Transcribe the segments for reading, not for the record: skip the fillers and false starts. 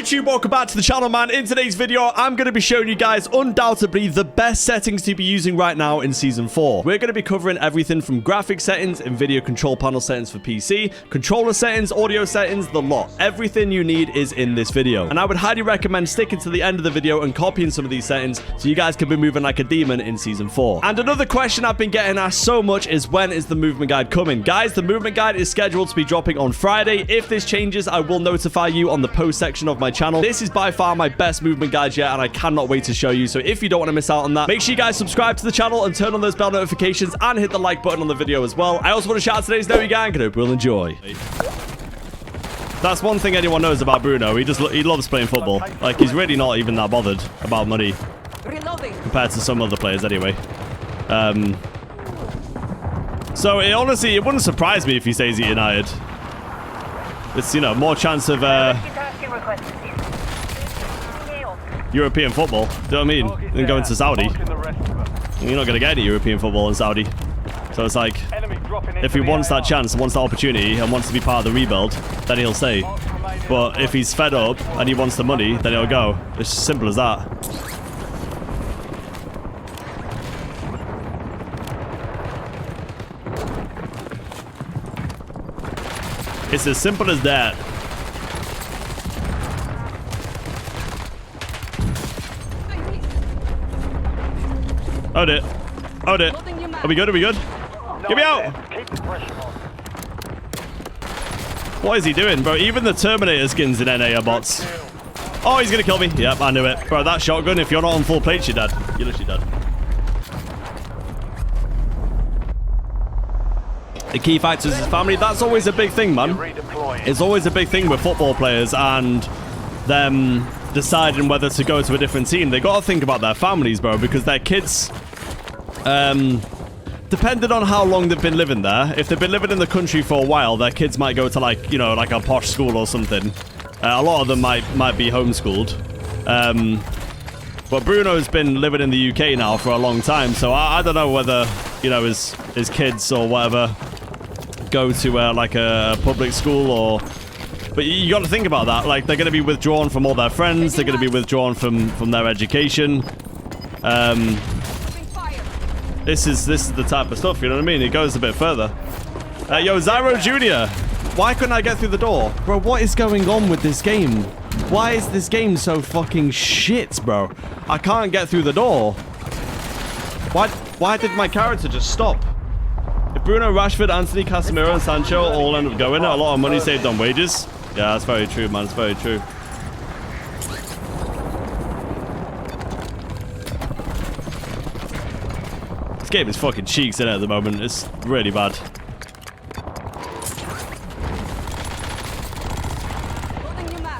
YouTube? Welcome back to the channel, man. In today's video, I'm going to be showing you guys undoubtedly the best settings to be using right now in Season 4. We're going to be covering everything from graphic settings, Nvidia control panel settings for PC, controller settings, audio settings, the lot. Everything you need is in this video. And I would highly recommend sticking to the end of the video and copying some of these settings so you guys can be moving like a demon in Season 4. And another question I've been getting asked so much is, when is the movement guide coming? Guys, the movement guide is scheduled to be dropping on Friday. If this changes, I will notify you on the post section of my channel. This is by far my best movement guide yet, and I cannot wait to show you. So if you don't want to miss out on that, make sure you guys subscribe to the channel and turn on those bell notifications and hit the like button on the video as well. I also want to shout out today's Noe gang, and I hope you'll enjoy. That's one thing anyone knows about Bruno. He loves playing football. Like, he's really not even that bothered about money compared to some other players anyway. So it honestly, it wouldn't surprise me if he stays at United. It's, you know, more chance of European football, do you know what I mean? Than going to Saudi. You're not going to get any European football in Saudi. So it's like, if he wants that chance, wants that opportunity, and wants to be part of the rebuild, then he'll stay. But if he's fed up and he wants the money, then he'll go. It's as simple as that. It's as simple as that. Hold it. Hold it. Are we good? Are we good? Get me out! What is he doing, bro? Even the Terminator skins in NA are bots. Oh, he's gonna kill me. Yep, I knew it. Bro, that shotgun, if you're not on full plates, you're dead. You're literally dead. The key factors is family. That's always a big thing, man. It's always a big thing with football players and them deciding whether to go to a different team. They got to think about their families, bro, because their kids, depending on how long they've been living there, if they've been living in the country for a while, their kids might go to, like, you know, like a posh school or something. A lot of them might be homeschooled. But Bruno's been living in the UK now for a long time, so I don't know whether, you know, his kids or whatever go to like a public school or... But you got to think about that. Like, they're going to be withdrawn from all their friends. They're going to be withdrawn from their education. This is the type of stuff, you know what I mean? It goes a bit further. Yo, Zyro Jr. Why couldn't I get through the door? Bro, what is going on with this game? Why is this game so fucking shit, bro? I can't get through the door. Why did my character just stop? If Bruno, Rashford, Anthony, Casemiro, and Sancho all end up going, a lot of money saved on wages. Yeah, that's very true, man. It's very true. This game is fucking cheeks in it at the moment. It's really bad.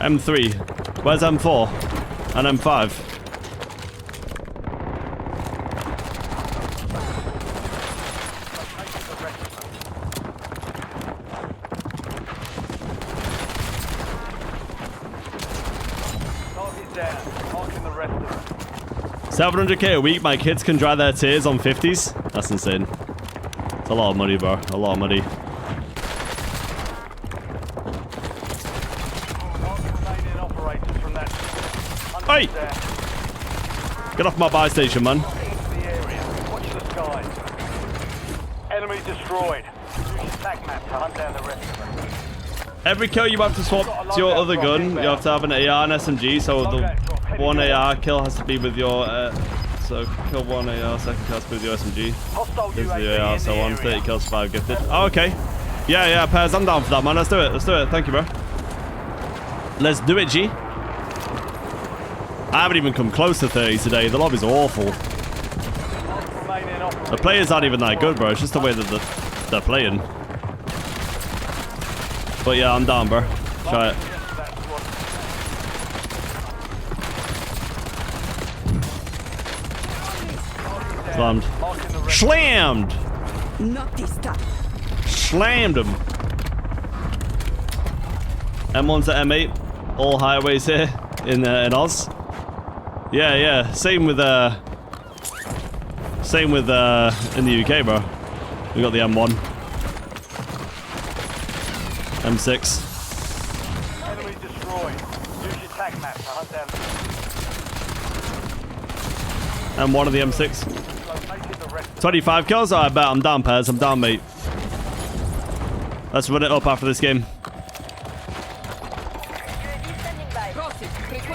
M3. Where's M4? And M5? $700k a week, my kids can dry their tears on 50s? That's insane. It's a lot of money, bro. A lot of money. Hey! Get off my buy station, man. Enemy destroyed. Use attack map to hunt down the rest of them. Every kill you have to swap to your other gun. You have to have an AR and SMG, so the one AR kill has to be with your... so kill one AR, second kill has to be with your SMG. Here's the AR, so on. 30 kills, 5 gifted. Oh, okay. Yeah, Pairs, I'm down for that, man. Let's do it. Let's do it. Thank you, bro. Let's do it, G. I haven't even come close to 30 today. The lobbies are awful. The players aren't even that good, bro. It's just the way that they're playing. But yeah, I'm down, bro. Try it. Slammed. Slammed! Not this time. Slammed him. M1 to M8. All highways here in Oz. Yeah. Same with in the UK, bro. We got the M1. M6. Enemy destroyed. Use your attack map to hunt down. And one of the M6. Located the rest. 25 kills? Oh, I bet. I'm down, Pairs. I'm down, mate. Let's run it up after this game.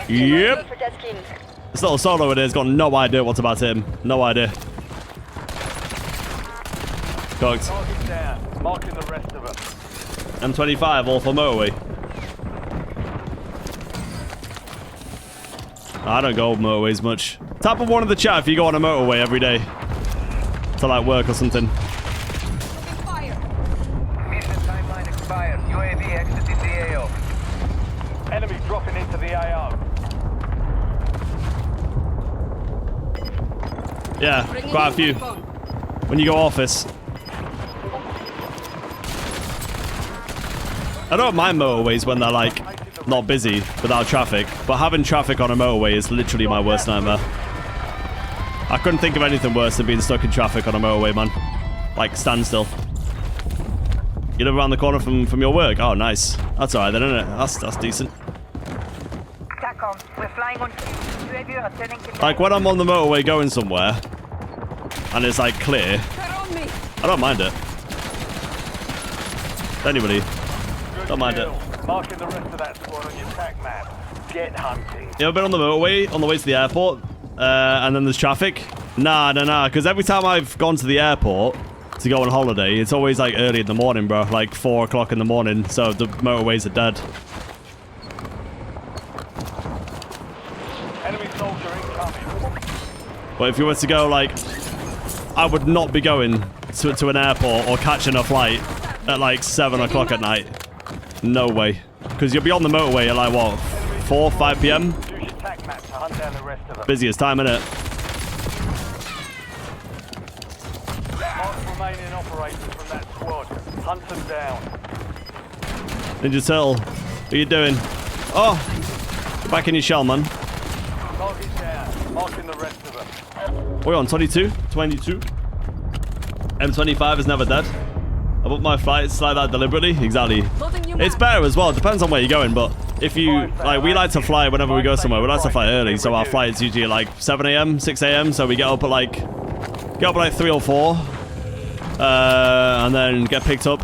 Yep. This little solo in here has got no idea what's about to hit him. No idea. Cooked. Target down. Marking the rest of them. M25, all for motorway. I don't go motorways much. Tap on one in the chat if you go on a motorway every day. To like work or something. Mission timeline expired. UAV exiting the AO. Enemy dropping into the AO. Yeah, quite a few. When you go office. I don't mind motorways when they're like not busy without traffic, but having traffic on a motorway is literally my worst nightmare. I couldn't think of anything worse than being stuck in traffic on a motorway, man. Like standstill. You live around the corner from your work? Oh, nice. That's alright then, isn't it? That's decent. TACOM, we're flying on UAV returning to Like when I'm on the motorway going somewhere and it's like clear, I don't mind it. Anybody, don't mind it. Marking the rest of that squad on your attack map. Get hunting. You ever been on the motorway on the way to the airport and then there's traffic? Nah, because every time I've gone to the airport to go on holiday, it's always like early in the morning, bro, like 4 o'clock in the morning, so the motorways are dead. Enemy soldier incoming. But if you were to go, like, I would not be going to an airport or catching a flight at like 7 o'clock at night. No way. Because you'll be on the motorway at like, what, 4, 5 p.m.? Use your attack map to hunt down the rest of them. Busiest time, innit? Mark remaining operators from that squad. Hunt them down. Ninja Turtle, what are you doing? Oh! Get back in your shell, man. Target down. Marking the rest of them. We're on 22? 22? M25 is never dead. I booked my flights like that deliberately. Exactly. It's better as well. It depends on where you're going, but if you, like, we like to fly whenever we go somewhere. We like to fly early, so our flight's usually at like 7 a.m., 6 a.m., so we get up at like 3 or 4, and then get picked up.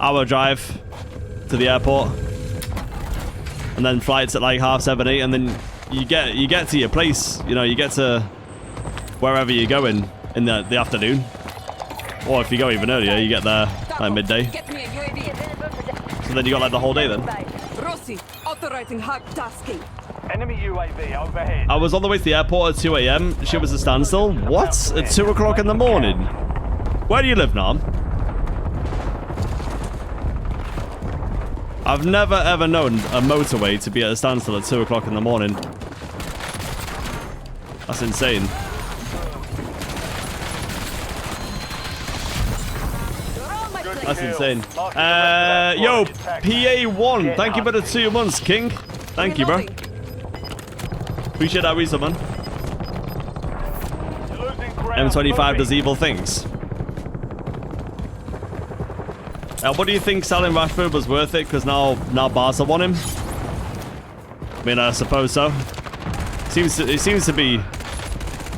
Hour drive to the airport, and then flights at like 7:30, 8, and then you get to your place. You know, you get to wherever you're going in the afternoon. Or if you go even earlier, you get there like midday. So then you got like the whole day then. Rossi, authorizing hard tasking. Enemy UAV overhead. I was on the way to the airport at 2 a.m. She was a standstill. What? At 2 o'clock in the morning? Where do you live, Nam? I've never ever known a motorway to be at a standstill at 2 o'clock in the morning. That's insane. That's insane. Yo, PA1, thank you for the 2 months, King. Thank you, bro. Appreciate that reason, man. M25 does evil things. What do you think selling Rashford was worth it? Because now Barca want him. I mean, I suppose so. He seems to be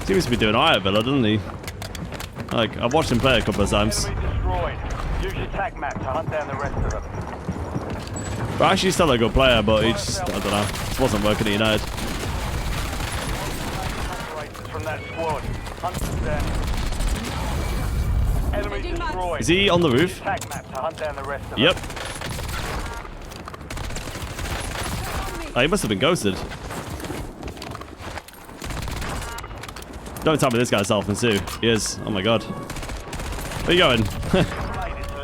doing alright at Villa, doesn't he? Like, I've watched him play a couple of times. Enemy destroyed. Use your attack map to hunt down the rest of them. But actually, still a good player, but he just, I don't know, just wasn't working at United. Operators from that squad. Hunt them down. Enemy destroyed. Is he on the roof? Attack map to hunt down the rest of them. Yep. Oh, he must have been ghosted. Don't tell me this guy's Alpha Sue. He is. Oh my god. Where are you going?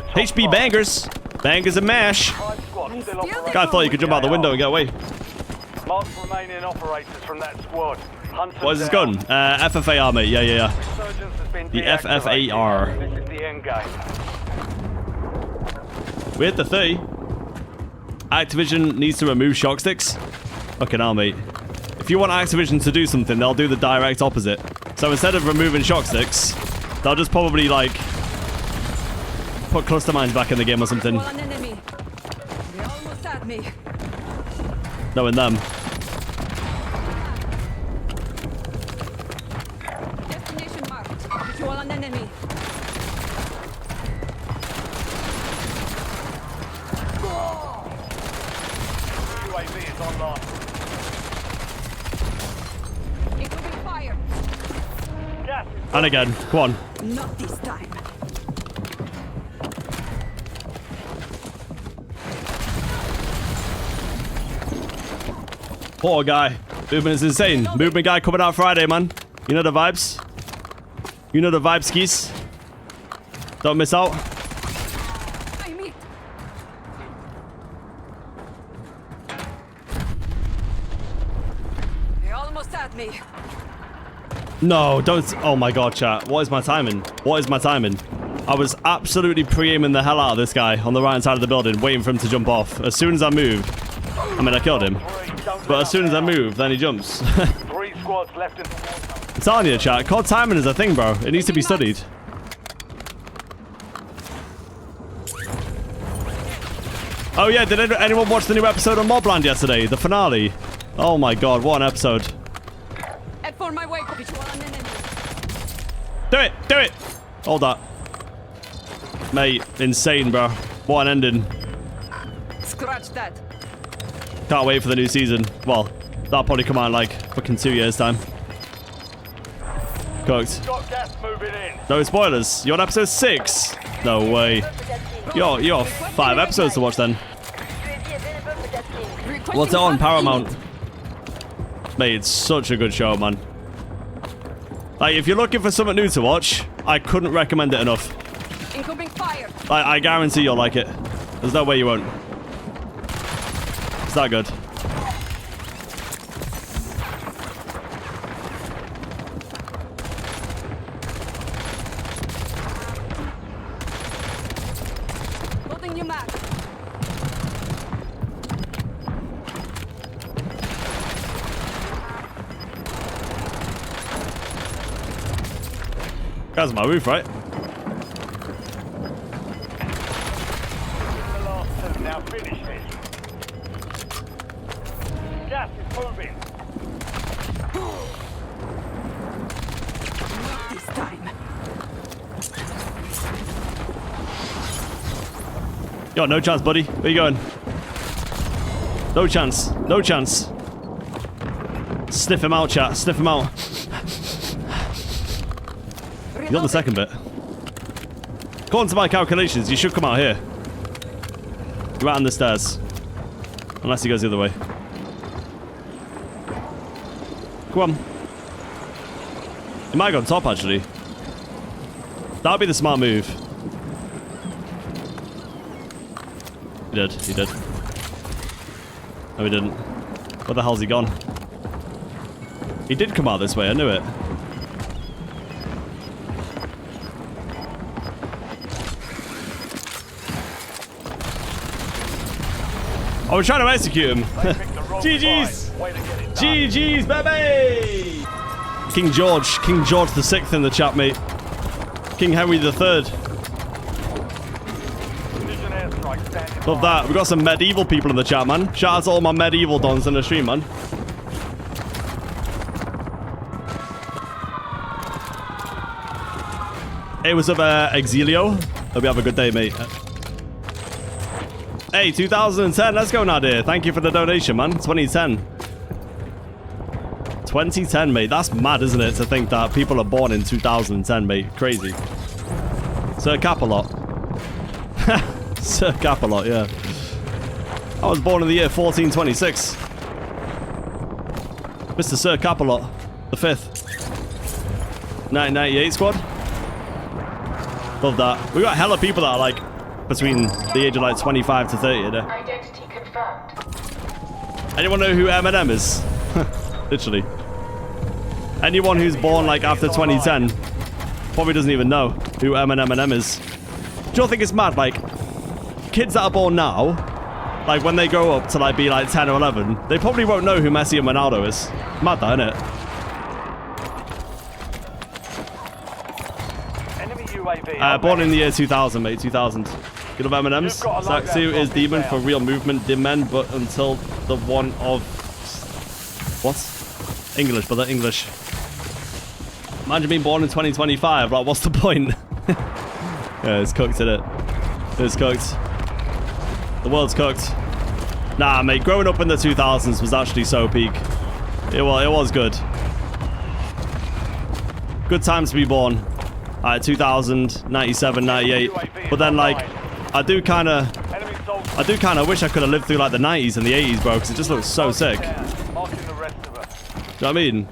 HB bangers. Bangers and mash. Guy thought you could jump out the window and get away. Mark remaining operators from that squad. Hunt them What is this down. gun? FFAR, mate. Yeah. Resurgence has been The deactivated. FFAR. This is the end game. We hit the 30. Activision needs to remove shock sticks. Okay, now, mate. If you want Activision to do something, they'll do the direct opposite. So instead of removing shock sticks, they'll just probably, like, put cluster mines back in the game or something. One enemy. They almost had me. Knowing them. online. Incoming fire. Gas is And again. Come on. Not this time. Poor guy. Movement is insane. Movement guy coming out Friday, man. You know the vibes. You know the vibes, skis. Don't miss out. I meet. They almost had me. No, don't. Oh my god, chat. What is my timing? What is my timing? I was absolutely pre-aiming the hell out of this guy on the right side of the building, waiting for him to jump off. As soon as I move, I mean, I killed him. But as soon as I move, then he jumps. 3 squads left in the war zone. I'm telling you, chat. COD timing is a thing, bro. It needs to be studied. Oh yeah, did anyone watch the new episode of Mobland yesterday? The finale. Oh my god, what an episode. Head for my way, visual enemy. Do it! Do it! Hold that. Mate, insane, bro. What an ending. Scratch that. Can't wait for the new season. Well, that'll probably come out in like fucking 2 years' time. Cooked. Got gas moving in. No spoilers. You're on episode 6? No way. You're 5 episodes to watch then. What's it on? Paramount. Mate, it's such a good show, man. Like, if you're looking for something new to watch, I couldn't recommend it enough. Incoming fire. I guarantee you'll like it. There's no way you won't. It's that good. Loading new map. Guys on my roof, right? The last 2. Now finish this. Gas is moving. Not this time. Yo, no chance, buddy. Where you going? No chance. No chance. Sniff him out, chat. Sniff him out. You got the second bit. According to my calculations, you should come out here. Right on the stairs. Unless he goes the other way. Come on. He might go on top, actually. That would be the smart move. He did. He did. No, he didn't. Where the hell's he gone? He did come out this way. I knew it. I was trying to execute him. GG's! GG's, baby! King George the 6th in the chat, mate. King Henry the 3rd. Love that. We got some medieval people in the chat, man. Shout out to all my medieval dons in the stream, man. Hey, what's up, Exilio? Hope you have a good day, mate. Hey, 2010. Let's go, Nadir. Thank you for the donation, man. 2010. 2010, mate. That's mad, isn't it? To think that people are born in 2010, mate. Crazy. Sir Capalot. Sir Capalot, yeah. I was born in the year 1426. Mr. Sir Capalot. The 5th. 1998 squad. Love that. We got hella people that are like between the age of like 25 to 30, you know? Identity confirmed. Anyone know who Eminem is? Literally. Anyone who's born like after 2010 probably doesn't even know who Eminem is. Do you think it's mad? Like, kids that are born now, like when they grow up to like be like 10 or 11, they probably won't know who Messi and Ronaldo is. Mad that, innit? Born in the year 2000, mate. 2000. Good of M&M's. Saxu is demon for real movement. Demon, but until the one of... What? English, brother. English. Imagine being born in 2025. Like, what's the point? Yeah, it's cooked, isn't it? It's cooked. The world's cooked. Nah, mate, growing up in the 2000s was actually so peak. It was good. Good times to be born. 2000, 97, 98. But then, like, I do kind of wish I could have lived through, like, the 90s and the 80s, bro, because it just looks so sick. Do you know what I mean?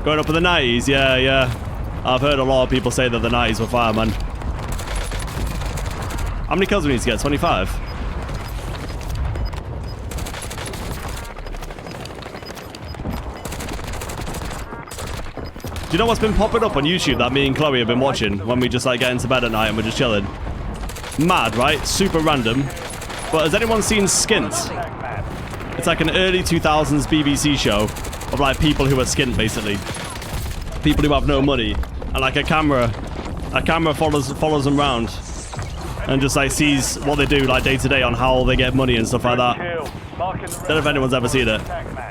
Growing up in the 90s, yeah. I've heard a lot of people say that the 90s were fire, man. How many kills do we need to get? 25? Do you know what's been popping up on YouTube that me and Chloe have been watching when we just like get into bed at night and we're just chilling? Mad, right? Super random. But has anyone seen Skint? It's like an early 2000s BBC show of like people who are skint, basically. People who have no money. And like a camera follows them around and just like sees what they do like day to day on how they get money and stuff like that. Don't know if anyone's ever seen it,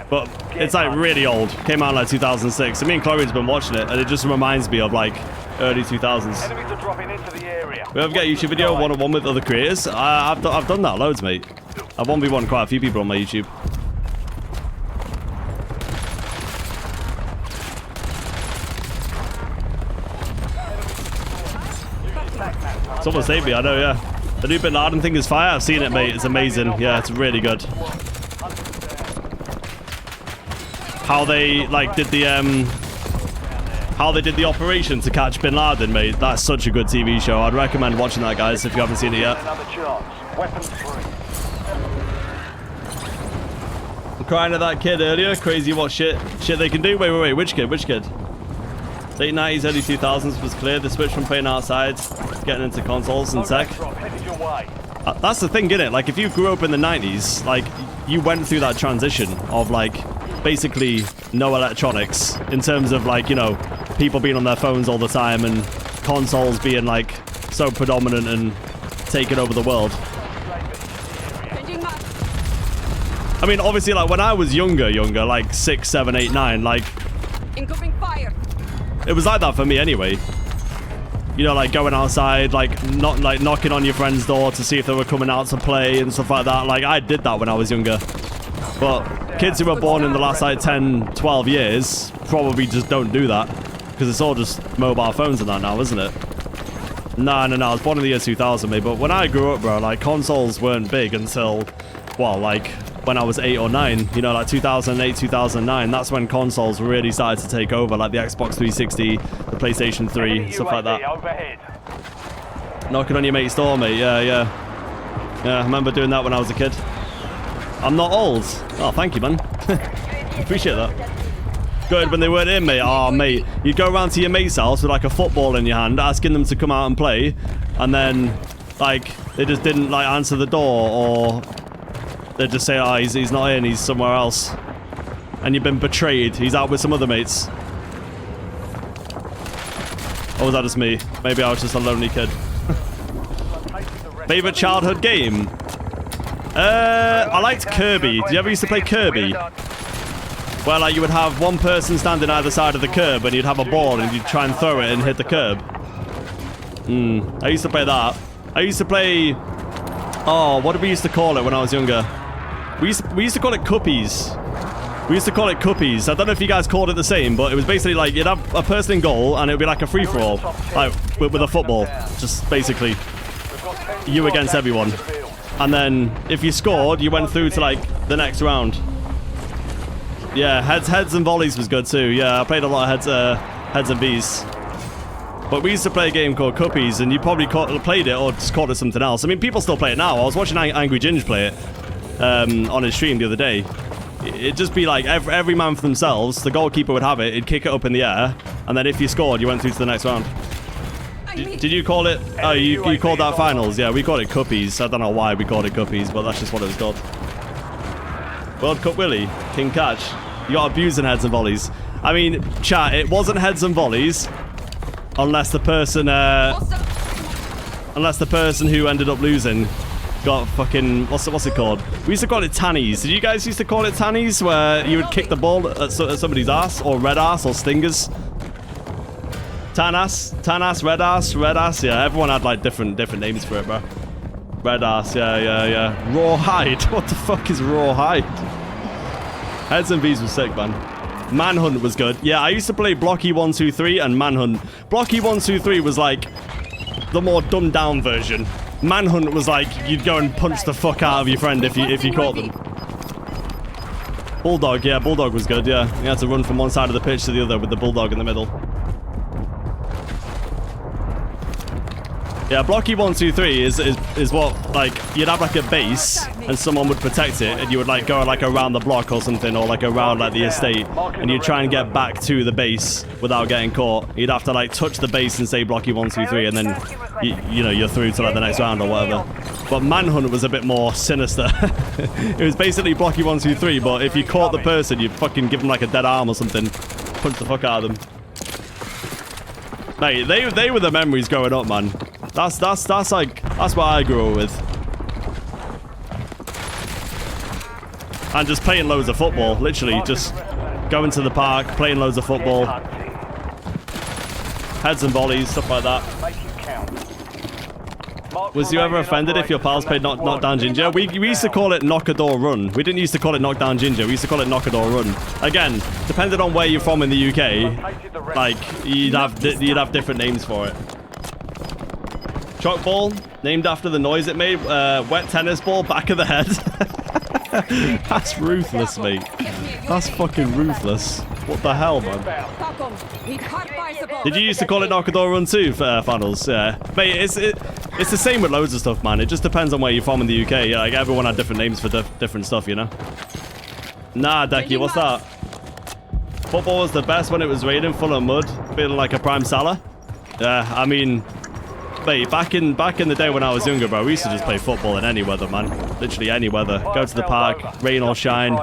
but it's like really old. Came out in like 2006. And me and Chloe's been watching it, and it just reminds me of like early 2000s. Enemies are dropping into the area. We ever get a YouTube video one-on-one with other creators? I've done that loads, mate. I've 1v1 quite a few people on my YouTube. Someone saved me, I know, yeah. The new Bin Laden thing is fire. I've seen it, mate. It's amazing. Yeah, it's really good. How they like did the operation to catch Bin Laden, mate. That's such a good TV show. I'd recommend watching that, guys, if you haven't seen it yet. I'm crying at that kid earlier. Crazy what shit they can do. Wait. Which kid? Late 90s, early 2000s was clear. The switch from playing outside to getting into consoles and tech. That's the thing, innit? Like, if you grew up in the 90s, like, you went through that transition of, like, basically no electronics in terms of, like, you know, people being on their phones all the time and consoles being, like, so predominant and taking over the world. I mean, obviously, like, when I was younger, like 6, 7, 8, 9, like... Incoming fire! It was like that for me anyway. You know, like going outside, like not like knocking on your friend's door to see if they were coming out to play and stuff like that. Like I did that when I was younger. But kids who were born in the last like 10, 12 years probably just don't do that. Because it's all just mobile phones and that now, isn't it? No, I was born in the year 2000, mate. But when I grew up, bro, like consoles weren't big until, well, like when I was 8 or 9, you know, like 2008, 2009, that's when consoles really started to take over, like the Xbox 360, the PlayStation 3, stuff like that. Knocking on your mate's door, mate, yeah, I remember doing that when I was a kid. I'm not old. Oh, thank you, man. Appreciate that. Good, when they weren't in, mate. Oh, mate, you'd go around to your mate's house with like a football in your hand, asking them to come out and play, and then, like, they just didn't, like, answer the door, or... they'd just say, oh, he's not in, he's somewhere else. And you've been betrayed. He's out with some other mates. Or was that just me? Maybe I was just a lonely kid. Favorite childhood game? I liked Kirby. Did you ever used to play Kirby? Where, like, you would have one person standing either side of the curb and you'd have a ball and you'd try and throw it and hit the curb. I used to play that. I used to play... oh, what did we used to call it when I was younger? We used to call it cuppies. We used to call it cuppies. I don't know if you guys called it the same, but it was basically like you'd have a person in goal and it would be like a free-for-all, like with a football. Just basically you against everyone. And then if you scored, you went through to like the next round. Yeah, heads and volleys was good too. Yeah, I played a lot of heads and V's. But we used to play a game called Cuppies, and you probably played it or just called it something else. I mean, people still play it now. I was watching Angry Ginge play it on his stream the other day. It'd just be like every man for themselves. The goalkeeper would have it. He'd kick it up in the air, and then if you scored, you went through to the next round. Did you call it? Oh, you called that finals? Yeah, we called it Cuppies. I don't know why we called it Cuppies, but that's just what it was called. World Cup Willie, King Catch. You got abusing heads and volleys. I mean, chat, it wasn't heads and volleys. Unless the person who ended up losing got fucking what's it called? We used to call it tannies. Did you guys used to call it tannies, where you would kick the ball at somebody's ass, or red ass, or stingers? Tan ass, red ass. Yeah, everyone had like different names for it, bro. Red ass, yeah. Raw hide. What the fuck is raw hide? Heads and V's was sick, man. Manhunt was good. Yeah, I used to play Blocky 1, 2, 3 and Manhunt. Blocky 1, 2, 3 was like the more dumbed down version. Manhunt was like you'd go and punch the fuck out of your friend if you caught them. Bulldog, yeah, Bulldog was good, yeah. You had to run from one side of the pitch to the other with the Bulldog in the middle. Yeah, Blocky 1, 2, 3 is what, like, you'd have like a base and someone would protect it and you would like go like around the block or something or like around like the estate and you'd try and get back to the base without getting caught. You'd have to like touch the base and say Blocky 1, 2, 3 and then, you know, you're through to like the next round or whatever. But Manhunt was a bit more sinister. It was basically Blocky 1, 2, 3, but if you caught the person, you'd fucking give them like a dead arm or something. Punch the fuck out of them. Mate, they were the memories growing up, man. That's what I grew up with. And just playing loads of football, literally just going to the park, playing loads of football. Heads and volleys, stuff like that. Was you ever offended if your pals played Knockdown Ginger? We used to call it Knock a Door Run. We didn't used to call it Knockdown Ginger. We used to call it Knock a Door Run. Again, depending on where you're from in the UK, like you'd have different names for it. Chalk ball, named after the noise it made. Wet tennis ball, back of the head. That's ruthless, mate. That's fucking ruthless. What the hell, man? Did you used to call it Knock a Door Run too, Funnels? Yeah. Mate, it's the same with loads of stuff, man. It just depends on where you're from in the UK. Like, everyone had different names for different stuff, you know? Nah, Decky, what's that? Football was the best when it was raining, full of mud, feeling like a prime Salah. Yeah, I mean... Mate, back in the day when I was younger, bro, we used to just play football in any weather, man. Literally any weather. Go to the park, rain or shine.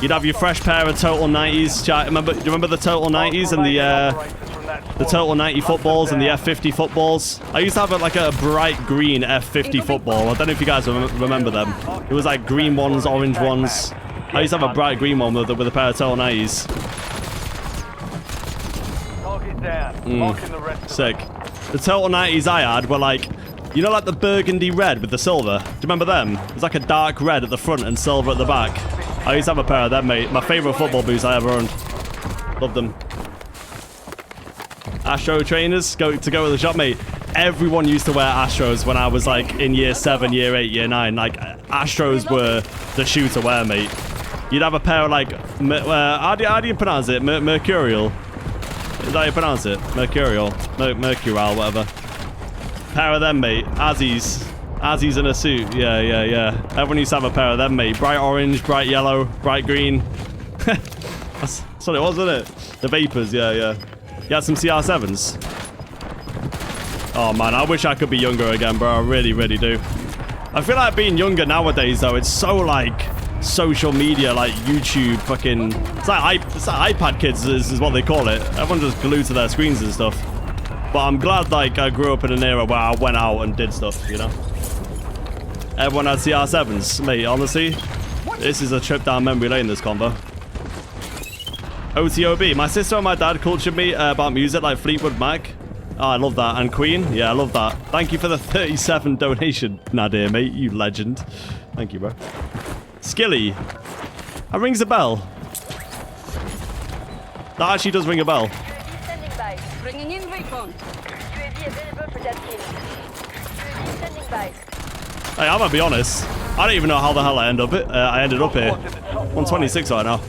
You'd have your fresh pair of Total 90s. Do you remember the Total 90s and the Total 90 footballs and the F50 footballs? I used to have like a bright green F50 football. I don't know if you guys remember them. It was like green ones, orange ones. I used to have a bright green one with a pair of Total 90s. Sick. The Total 90s I had were like, you know, like the burgundy red with the silver. Do you remember them? It was like a dark red at the front and silver at the back. I used to have a pair of them, mate. My favourite football boots I ever owned. Love them. Astro trainers, go with the shop, mate. Everyone used to wear Astros when I was like in year 7, year 8, year 9. Like, Astros were the shoe to wear, mate. You'd have a pair of like, how do you pronounce it? Mercurial. Is that how you pronounce it? Mercurial. Mercurial, whatever. Pair of them, mate. Azzies in a suit. Yeah. Everyone used to have a pair of them, mate. Bright orange, bright yellow, bright green. That's what it was, wasn't it? The Vapors, yeah. You had some CR7s. Oh, man, I wish I could be younger again, bro. I really, really do. I feel like being younger nowadays, though, it's so, like, social media, like YouTube, fucking... It's like iPad kids is what they call it. Everyone's just glued to their screens and stuff. But I'm glad, like, I grew up in an era where I went out and did stuff, you know? Everyone had CR7s. Mate, honestly, this is a trip down memory lane, this combo. OTOB. My sister and my dad cultured me about music like Fleetwood Mac. Oh, I love that. And Queen. Yeah, I love that. Thank you for the 37 donation, Nadir, mate. You legend. Thank you, bro. Skilly. That rings a bell. That actually does ring a bell. Standing by. Bringing in recon. UAV available for that kill. Standing by. Hey, I'm gonna be honest. I don't even know how the hell I ended up here. 126 right now.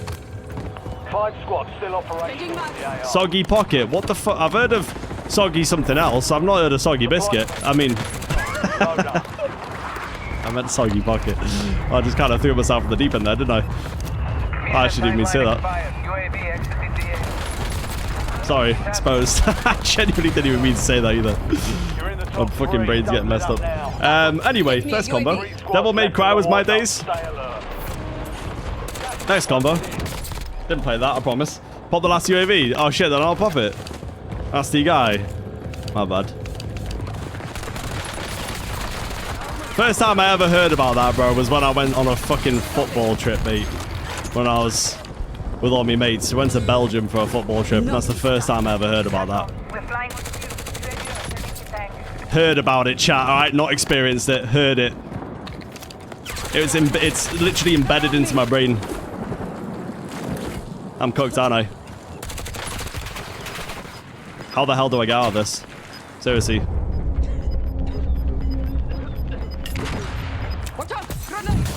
5 squads still operating. Soggy Pocket. What the fuck? I've heard of Soggy something else. I've not heard of Soggy Biscuit. I mean... I meant Soggy Pocket. I just kind of threw myself in the deep end there, didn't I? I actually didn't mean to say that. Sorry, exposed. I genuinely didn't even mean to say that either. My fucking brain's getting messed up. Anyway, next combo. Devil May Cry was my days. Next combo. Didn't play that, I promise. Pop the last UAV. Oh shit, then I'll pop it. Nasty guy. My bad. First time I ever heard about that, bro, was when I went on a fucking football trip, mate. When I was with all my mates. We went to Belgium for a football trip, and that's the first time I ever heard about that. Heard about it, chat. All right, not experienced it. Heard it. It's literally embedded into my brain. I'm cooked, aren't I? How the hell do I get out of this? Seriously. Watch out! Grenade!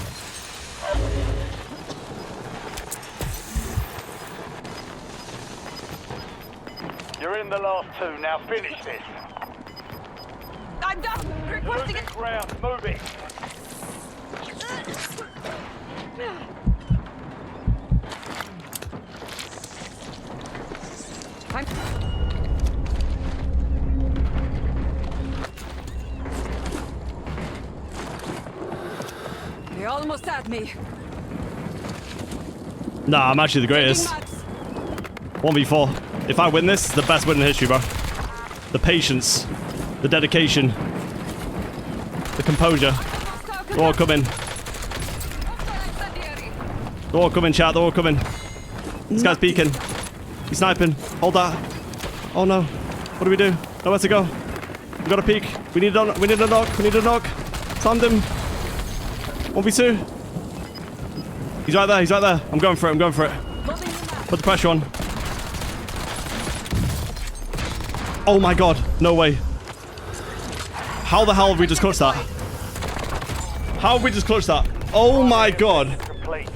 You're in the last two. Now finish this. I'm down! Requesting Moving it! ground. Move it. They almost had me. Nah, I'm actually the greatest. 1v4. If I win this, it's the best win in history, bro. The patience. The dedication. The composure. They're all coming. They're all coming, chat. They're all coming. This guy's peeking. He's sniping. Hold that. Oh no. What do we do? Nowhere to go. We gotta peek. We need a knock. We need a knock. We need a knock. Slammed him. 1v2. He's right there. He's right there. I'm going for it. I'm going for it. Put the pressure on. Oh my god. No way. How the hell have we just clutched that? How have we just clutched that? Oh my god.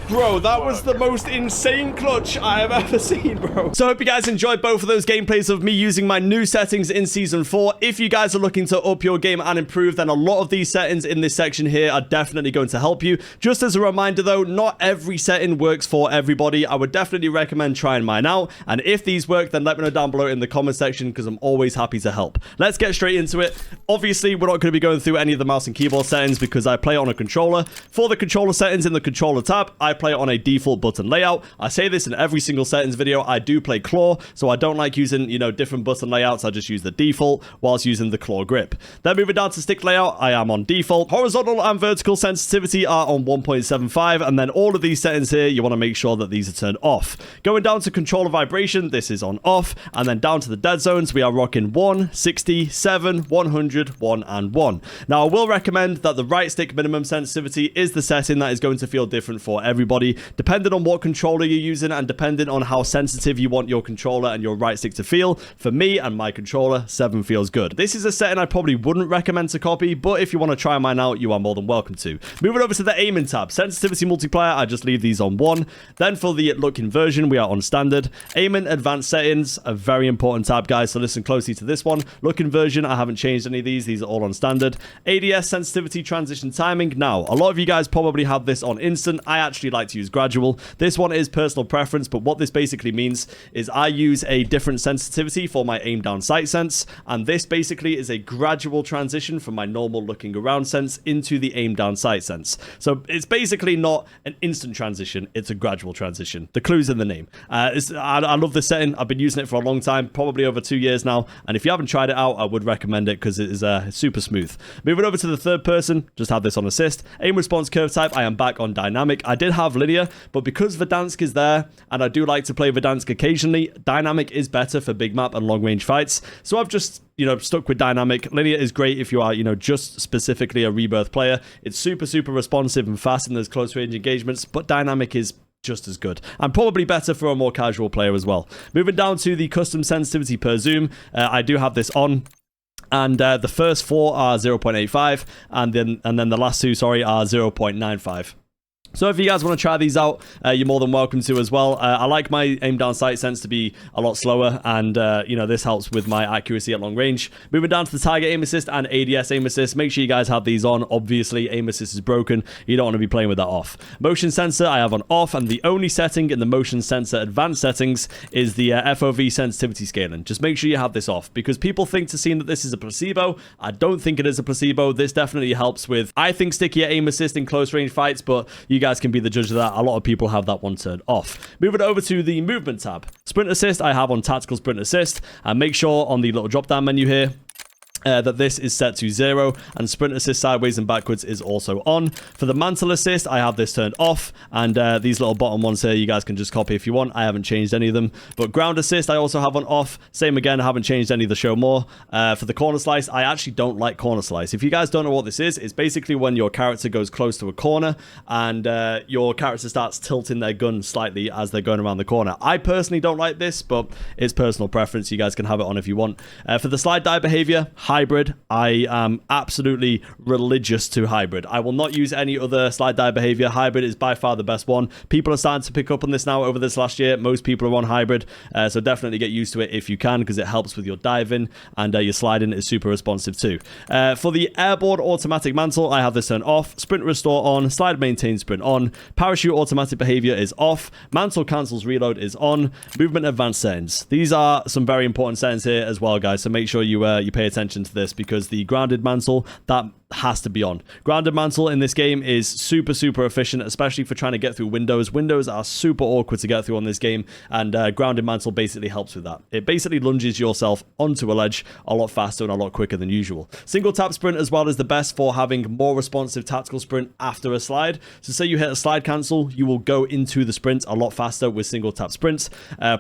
Bro, that was the most insane clutch I have ever seen, bro. So I hope you guys enjoyed both of those gameplays of me using my new settings in Season 4. If you guys are looking to up your game and improve, then a lot of these settings in this section here are definitely going to help you. Just as a reminder though, not every setting works for everybody. I would definitely recommend trying mine out. And if these work, then let me know down below in the comment section because I'm always happy to help. Let's get straight into it. Obviously, we're not going to be going through any of the mouse and keyboard settings because I play on a controller. For the controller settings in the controller tab, I play on a default button layout. I say this in every single settings video. I do play claw, so I don't like using, you know, different button layouts. I just use the default whilst using the claw grip. Then moving down to stick layout, I am on default. Horizontal and vertical sensitivity are on 1.75, and then all of these settings here, you want to make sure that these are turned off. Going down to controller vibration, this is on off, and then down to the dead zones, we are rocking 1, 60, 7, 100, 1, and 1. Now, I will recommend that the right stick minimum sensitivity is the setting that is going to feel different for everybody, depending on what controller you're using and depending on how sensitive you want your controller and your right stick to feel. For me and my controller, 7 feels good. This is a setting I probably wouldn't recommend to copy, but if you want to try mine out, you are more than welcome to. Moving over to the aiming tab, sensitivity multiplier, I just leave these on 1. Then for the look inversion, we are on standard. Aiming advanced settings, a very important tab, guys, so listen closely to this one. Look inversion, I haven't changed any of these are all on standard. ADS sensitivity transition timing, now a lot of you guys probably have this on instant. I actually like to use gradual. This one is personal preference, but what this basically means is I use a different sensitivity for my aim down sight sense, and this basically is a gradual transition from my normal looking around sense into the aim down sight sense. So it's basically not an instant transition, it's a gradual transition. The clue's in the name. I love this setting. I've been using it for a long time, probably over 2 years now, and if you haven't tried it out, I would recommend it because it is super smooth. Moving over to the third person, just have this on assist. Aim response curve type, I am back on dynamic. I did have linear, but because Verdansk is there, and I do like to play Verdansk occasionally, dynamic is better for big map and long range fights. So I've just, you know, stuck with dynamic. Linear is great if you are, you know, just specifically a Rebirth player. It's super responsive and fast in those close range engagements, but dynamic is just as good and probably better for a more casual player as well. Moving down to the custom sensitivity per zoom, I do have this on. And the first 4 are 0.85, and then the last 2, sorry, are 0.95. So if you guys want to try these out, you're more than welcome to as well. I like my aim down sight sense to be a lot slower, and you know, this helps with my accuracy at long range. Moving down to the target aim assist and ADS aim assist, make sure you guys have these on. Obviously, aim assist is broken. You don't want to be playing with that off. Motion sensor, I have on off, and the only setting in the motion sensor advanced settings is the FOV sensitivity scaling. Just make sure you have this off, because people think to see that this is a placebo. I don't think it is a placebo. This definitely helps with, I think, stickier aim assist in close range fights, but you guys can be the judge of that. A lot of people have that one turned off. Moving over to the movement tab. Sprint assist, I have on tactical sprint assist. And make sure on the little drop down menu here, that this is set to 0, and sprint assist sideways and backwards is also on. For the mantle assist, I have this turned off, and these little bottom ones here, you guys can just copy if you want. I haven't changed any of them. But ground assist, I also have on off. Same again, I haven't changed any of the show more. For the corner slice, I actually don't like corner slice. If you guys don't know what this is, it's basically when your character goes close to a corner, and your character starts tilting their gun slightly as they're going around the corner. I personally don't like this, but it's personal preference. You guys can have it on if you want. For the slide die behavior, hybrid, I am absolutely religious to hybrid. I will not use any other slide die behavior. Hybrid is by far the best one. People are starting to pick up on this now over this last year. Most people are on hybrid, so definitely get used to it if you can, because it helps with your diving, and your sliding is super responsive too. For the airborne automatic mantle, I have this turned off. Sprint restore on. Slide maintain sprint on. Parachute automatic behavior is off. Mantle cancels reload is on. Movement advanced settings. These are some very important settings here as well, guys, so make sure you pay attention to this, because the grounded mantle, that has to be on. Grounded mantle in this game is super efficient, especially for trying to get through windows. Windows are super awkward to get through on this game, and grounded mantle basically helps with that. It basically lunges yourself onto a ledge a lot faster and a lot quicker than usual. Single tap sprint as well is the best for having more responsive tactical sprint after a slide. So say you hit a slide cancel, you will go into the sprint a lot faster with single tap sprints.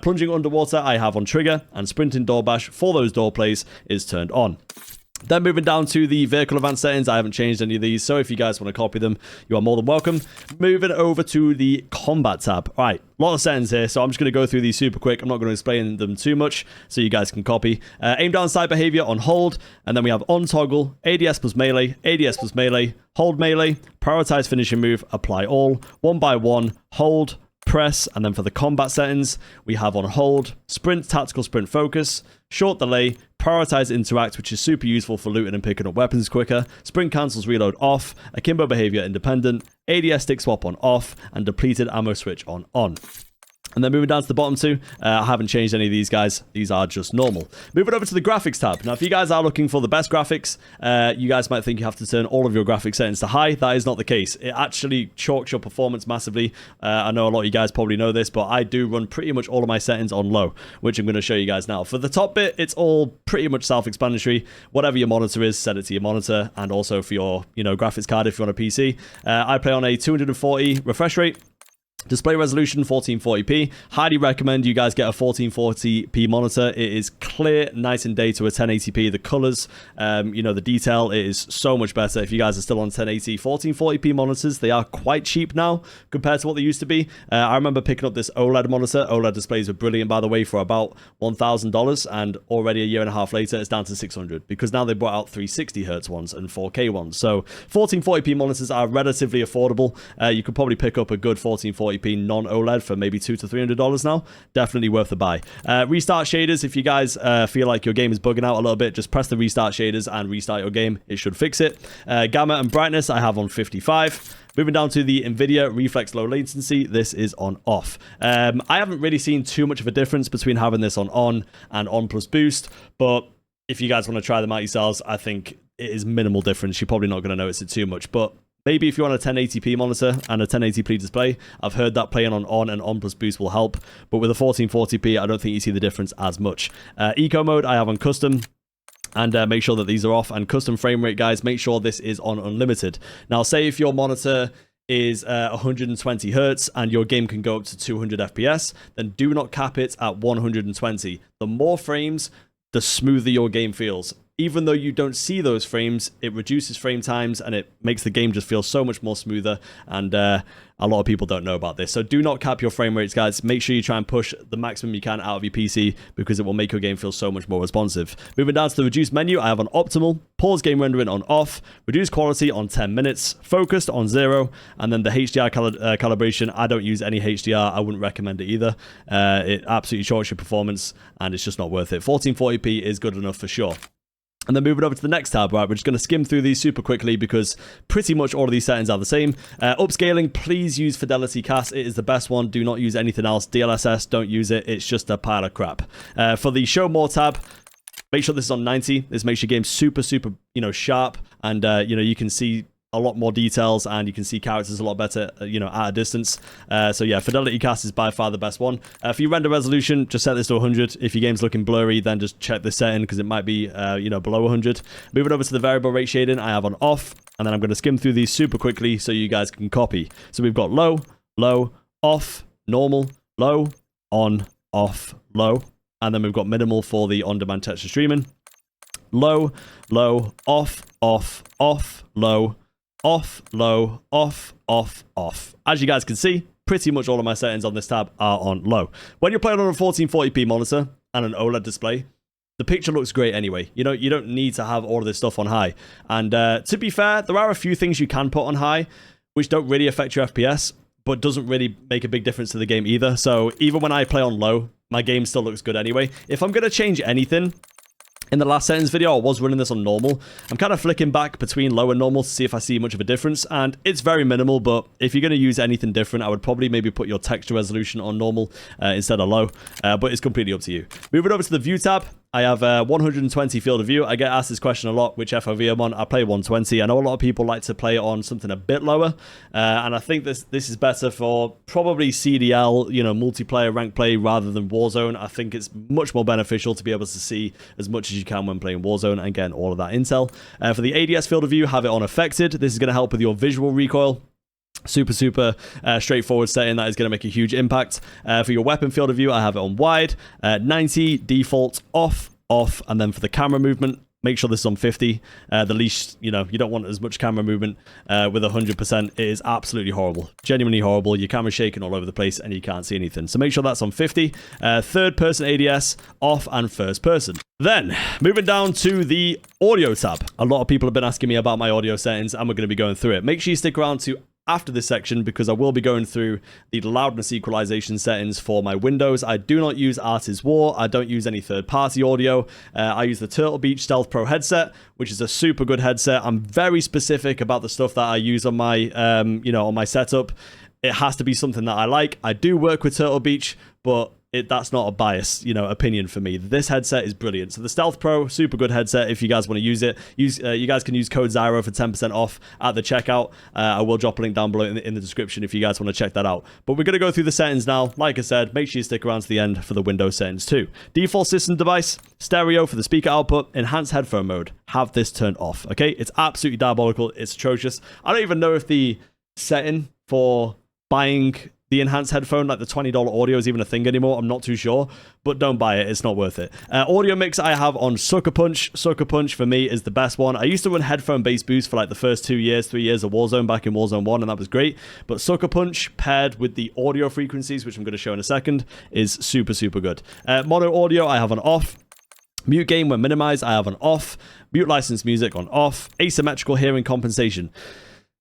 Plunging underwater I have on trigger, and sprinting door bash for those door plays is turned on. Then moving down to the vehicle advanced settings, I haven't changed any of these, so if you guys want to copy them, you are more than welcome. Moving over to the combat tab. All right, a lot of settings here, so I'm just going to go through these super quick. I'm not going to explain them too much, so you guys can copy. Aim down sight behavior on hold, and then we have on toggle, ADS plus melee, hold melee, prioritize finishing move, apply all, 1 by 1, hold, press, and then for the combat settings, we have on hold, sprint, tactical sprint focus, short delay, prioritize interact, which is super useful for looting and picking up weapons quicker, sprint cancels reload off, akimbo behavior independent, ADS stick swap on off, and depleted ammo switch on. And then moving down to the bottom two, I haven't changed any of these guys. These are just normal. Moving over to the graphics tab. Now, if you guys are looking for the best graphics, you guys might think you have to turn all of your graphics settings to high. That is not the case. It actually chalks your performance massively. I know a lot of you guys probably know this, but I do run pretty much all of my settings on low, which I'm going to show you guys now. For the top bit, it's all pretty much self-explanatory. Whatever your monitor is, set it to your monitor, and also for your, graphics card if you're on a PC. I play on a 240 refresh rate. Display resolution 1440p. Highly recommend you guys get a 1440p monitor. It is clear, night and day to a 1080p. The colors, the detail, it is so much better. If you guys are still on 1080, 1440p monitors, they are quite cheap now compared to what they used to be. I remember picking up this OLED monitor. OLED displays were brilliant, by the way, for about $1,000, and already a year and a half later, it's down to $600 because now they brought out 360 Hz ones and 4K ones. So 1440p monitors are relatively affordable. You could probably pick up a good 1440p non-OLED for maybe $200 to $300 now. Definitely worth the buy. Restart shaders. If you guys feel like your game is bugging out a little bit, just press the restart shaders and restart your game. It should fix it. Gamma and brightness I have on 55. Moving down to the Nvidia Reflex Low Latency, this is on off. I haven't really seen too much of a difference between having this on and on plus boost, but if you guys want to try them out yourselves, I think it is minimal difference. You're probably not going to notice it too much, but maybe if you're on a 1080p monitor and a 1080p display, I've heard that playing on and on plus boost will help. But with a 1440p, I don't think you see the difference as much. Eco mode, I have on custom. And make sure that these are off. And custom frame rate, guys, make sure this is on unlimited. Now, say if your monitor is 120 Hz and your game can go up to 200 FPS, then do not cap it at 120. The more frames, the smoother your game feels. Even though you don't see those frames, it reduces frame times and it makes the game just feel so much more smoother. And a lot of people don't know about this. So do not cap your frame rates, guys. Make sure you try and push the maximum you can out of your PC because it will make your game feel so much more responsive. Moving down to the reduced menu, I have on optimal, pause game rendering on off, reduce quality on 10 minutes, focused on 0, and then the HDR calibration. I don't use any HDR. I wouldn't recommend it either. It absolutely shorts your performance and it's just not worth it. 1440p is good enough for sure. And then moving over to the next tab, right, we're just going to skim through these super quickly because pretty much all of these settings are the same. Upscaling, please use Fidelity Cast. It is the best one. Do not use anything else. DLSS, don't use it. It's just a pile of crap. For the Show More tab, make sure this is on 90. This makes your game super, sharp. And, you can see a lot more details, and you can see characters a lot better, you know, at a distance. So yeah, fidelity cast is by far the best one. For your render resolution, just set this to 100. If your game's looking blurry, then just check this setting because it might be, you know, below 100. Moving over to the variable rate shading, I have on off, and then I'm going to skim through these super quickly so you guys can copy. So we've got low, low, off, normal, low, on, off, low, and then we've got minimal for the on-demand texture streaming. Low, low, off, off, off, low, off, low, off, off, off. As you guys can see, pretty much all of my settings on this tab are on low. When you're playing on a 1440p monitor and an OLED display, the picture looks great anyway. You know, you don't need to have all of this stuff on high. And to be fair, there are a few things you can put on high, which don't really affect your FPS, but doesn't really make a big difference to the game either. So even when I play on low, my game still looks good anyway. If I'm going to change anything, in the last settings video, I was running this on normal. I'm kind of flicking back between low and normal to see if I see much of a difference, and it's very minimal, but if you're going to use anything different, I would probably maybe put your texture resolution on normal instead of low, but it's completely up to you. Moving over to the view tab, I have 120 field of view. I get asked this question a lot, which FOV I'm on. I play 120. I know a lot of people like to play on something a bit lower, and I think this is better for probably CDL, you know, multiplayer rank play rather than Warzone. I think it's much more beneficial to be able to see as much as you can when playing Warzone and getting all of that intel. For the ADS field of view, have it on affected. This is going to help with your visual recoil. Super straightforward setting that is going to make a huge impact. For your weapon field of view, I have it on wide, 90, default, off, and then for the camera movement, make sure this is on 50. The least, you know, you don't want as much camera movement with 100%. It is absolutely horrible, genuinely horrible. Your camera's shaking all over the place and you can't see anything. So make sure that's on 50. Third person ADS off and first person. Then moving down to the audio tab. A lot of people have been asking me about my audio settings, and we're going to be going through it. Make sure you stick around to after this section because I will be going through the loudness equalization settings for my Windows. I do not use Artist War. I don't use any third-party audio. I use the Turtle Beach Stealth Pro headset, which is a super good headset. I'm very specific about the stuff that I use on my, you know, on my setup. It has to be something that I like. I do work with Turtle Beach, but that's not a biased, you know, opinion for me. This headset is brilliant. So the Stealth Pro, super good headset if you guys want to use it. You guys can use code Zyro for 10% off at the checkout. I will drop a link down below in the description if you guys want to check that out. But we're going to go through the settings now. Like I said, make sure you stick around to the end for the Windows settings too. Default system device, stereo for the speaker output, enhanced headphone mode. Have this turned off, okay? It's absolutely diabolical. It's atrocious. I don't even know if the setting for buying the enhanced headphone, like the $20 audio, is even a thing anymore. I'm not too sure, but don't buy it. It's not worth it. Audio mix I have on Sucker Punch. Sucker Punch for me is the best one. I used to run headphone bass boost for like the first 2 years, 3 years of Warzone back in Warzone 1, and that was great. But Sucker Punch paired with the audio frequencies, which I'm going to show in a second, is super good. Mono audio I have on off. Mute gain when minimized I have on off. Mute licensed music on off. Asymmetrical hearing compensation.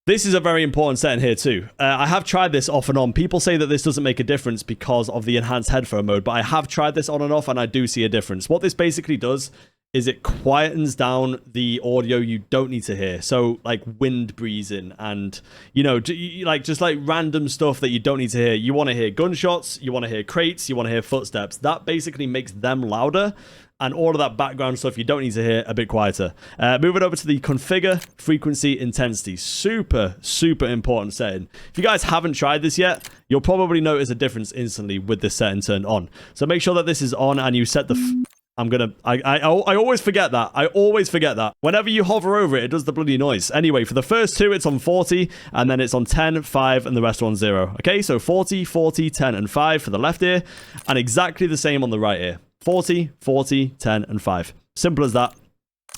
This is a very important setting here too. I have tried this off and on. People say that this doesn't make a difference because of the enhanced headphone mode, but I have tried this on and off and I do see a difference. What this basically does is it quietens down the audio you don't need to hear. So like wind breezing and, you know, just like random stuff that you don't need to hear. You want to hear gunshots, you want to hear crates, you want to hear footsteps. That basically makes them louder. And all of that background stuff you don't need to hear a bit quieter. Moving over to the configure frequency intensity. Super important setting. If you guys haven't tried this yet, you'll probably notice a difference instantly with this setting turned on. So make sure that this is on and you set the... I always forget that. I always forget that. Whenever you hover over it, it does the bloody noise. Anyway, for the first two, it's on 40, and then it's on 10, 5, and the rest are on 0. Okay, so 40, 40, 10, and 5 for the left ear, and exactly the same on the right ear. 40, 40, 10, and 5. Simple as that.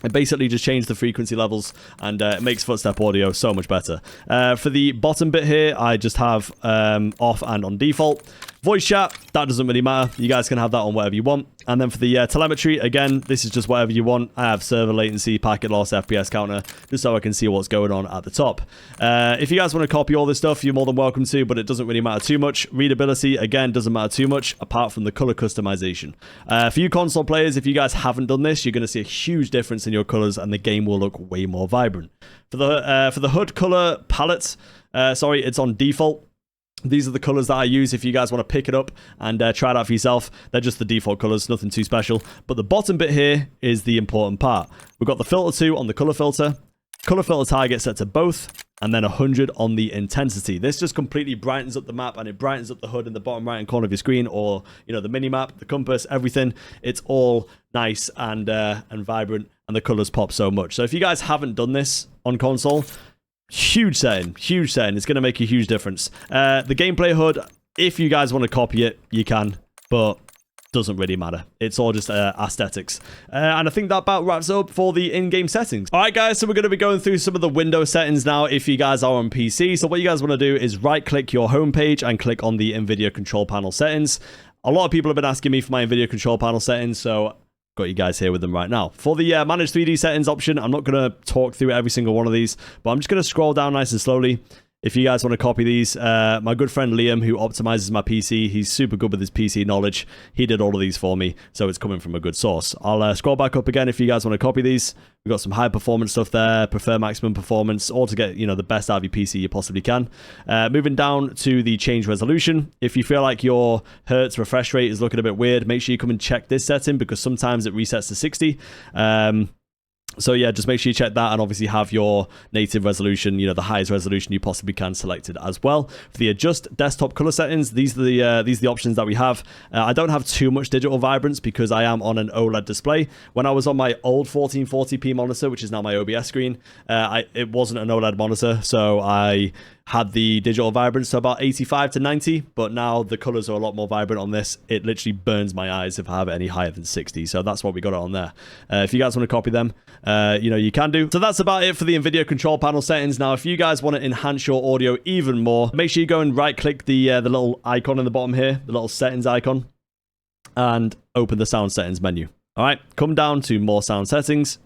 It basically just changed the frequency levels and it makes footstep audio so much better. For the bottom bit here, I just have off and on default. Voice chat, that doesn't really matter. You guys can have that on whatever you want. And then for the telemetry, again, this is just whatever you want. I have server latency, packet loss, FPS counter, just so I can see what's going on at the top. If you guys want to copy all this stuff, you're more than welcome to, but it doesn't really matter too much. Readability, again, doesn't matter too much, apart from the color customization. For you console players, if you guys haven't done this, you're going to see a huge difference in your colors, and the game will look way more vibrant. For the HUD color palette, sorry, it's on default. These are the colors that I use if you guys want to pick it up and try it out for yourself. They're just the default colors, nothing too special. But the bottom bit here is the important part. We've got the filter 2 on the color filter. Color filter target set to both, and then 100 on the intensity. This just completely brightens up the map, and it brightens up the HUD in the bottom right hand corner of your screen, or you know, the mini map, the compass, everything. It's all nice and vibrant, and the colors pop so much. So if you guys haven't done this on console, huge setting, huge setting. It's going to make a huge difference. The gameplay HUD, if you guys want to copy it, you can, but doesn't really matter. It's all just aesthetics. And I think that about wraps up for the in-game settings. All right, guys, so we're going to be going through some of the window settings now if you guys are on PC. So what you guys want to do is right-click your home page and click on the NVIDIA control panel settings. A lot of people have been asking me for my NVIDIA control panel settings, so got you guys here with them right now. For the manage 3D settings option, I'm not going to talk through every single one of these, but I'm just going to scroll down nice and slowly. If you guys want to copy these, my good friend Liam, who optimizes my PC, he's super good with his PC knowledge. He did all of these for me, so it's coming from a good source. I'll scroll back up again if you guys want to copy these. We've got some high performance stuff there, prefer maximum performance, all to get, you know, the best out of your PC you possibly can. Moving down to the change resolution. If you feel like your hertz refresh rate is looking a bit weird, make sure you come and check this setting, because sometimes it resets to 60. So yeah, just make sure you check that, and obviously have your native resolution, you know, the highest resolution you possibly can, selected as well. For the adjust desktop color settings, these are the options that we have. I don't have too much digital vibrance because I am on an OLED display. When I was on my old 1440p monitor, which is now my OBS screen, it wasn't an OLED monitor, so I had the digital vibrance to about 85 to 90, but now the colors are a lot more vibrant on this. It literally burns my eyes if I have it any higher than 60, so that's what we got it on there. If you guys want to copy them, you know, you can do. So that's about it for the NVIDIA control panel settings. Now, if you guys want to enhance your audio even more, make sure you go and right-click the little icon in the bottom here, the little settings icon, and open the sound settings menu. All right, come down to more sound settings,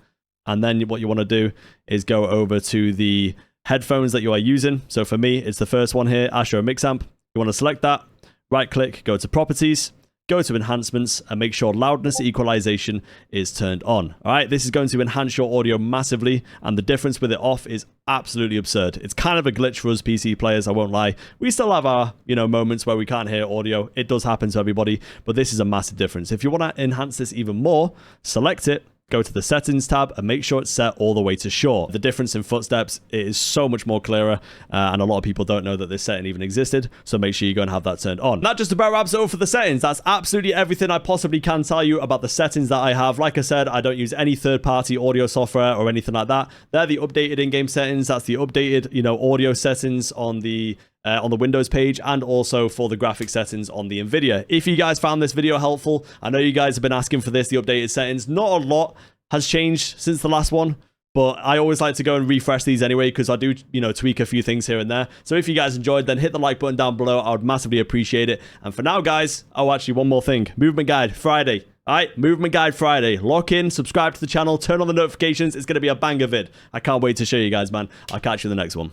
and then what you want to do is go over to the headphones that you are using. So for me, it's the first one here, Ashika Mix Amp. You want to select that, right click, go to properties, go to enhancements, and make sure loudness equalization is turned on. All right, this is going to enhance your audio massively, and the difference with it off is absolutely absurd. It's kind of a glitch for us PC players, I won't lie. We still have our, you know, moments where we can't hear audio. It does happen to everybody, but this is a massive difference. If you want to enhance this even more, select it, go to the settings tab, and make sure it's set all the way to sure. The difference in footsteps is so much more clearer, and a lot of people don't know that this setting even existed, so make sure you go and have that turned on. That just about wraps it up for the settings. That's absolutely everything I possibly can tell you about the settings that I have. Like I said, I don't use any third-party audio software or anything like that. They're the updated in-game settings. That's the updated, you know, audio settings on the Windows page, and also for the graphic settings on the Nvidia. If you guys found this video helpful, I know you guys have been asking for this, the updated settings. Not a lot has changed since the last one, but I always like to go and refresh these anyway, because I do, you know, tweak a few things here and there. So if you guys enjoyed, then hit the like button down below. I would massively appreciate it. And for now, guys, oh, actually, one more thing. Movement Guide Friday. All right, Movement Guide Friday. Lock in, subscribe to the channel, turn on the notifications. It's going to be a banger vid. I can't wait to show you guys, man. I'll catch you in the next one.